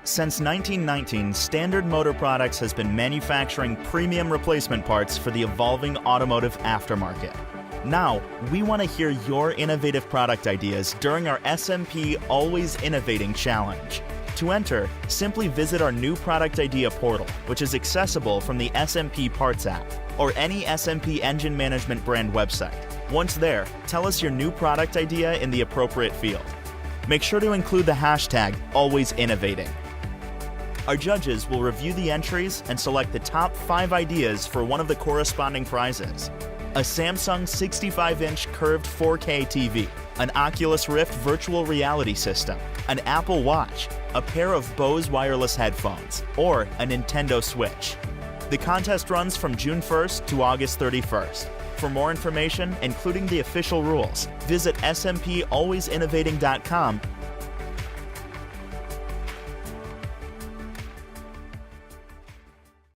Since 1919, Standard Motor Products has been manufacturing premium replacement parts for the evolving automotive aftermarket. Now, we want to hear your innovative product ideas during our SMP Always Innovating Challenge. To enter, simply visit our new product idea portal, which is accessible from the SMP Parts app or any SMP engine management brand website. Once there, tell us your new product idea in the appropriate field. Make sure to include the hashtag #AlwaysInnovating. Our judges will review the entries and select the top 5 ideas for one of the corresponding prizes: a Samsung 65-inch curved 4K TV, an Oculus Rift virtual reality system, an Apple Watch, a pair of Bose wireless headphones, or a Nintendo Switch. The contest runs from June 1st to August 31st. For more information, including the official rules, visit SMPAlwaysinnovating.com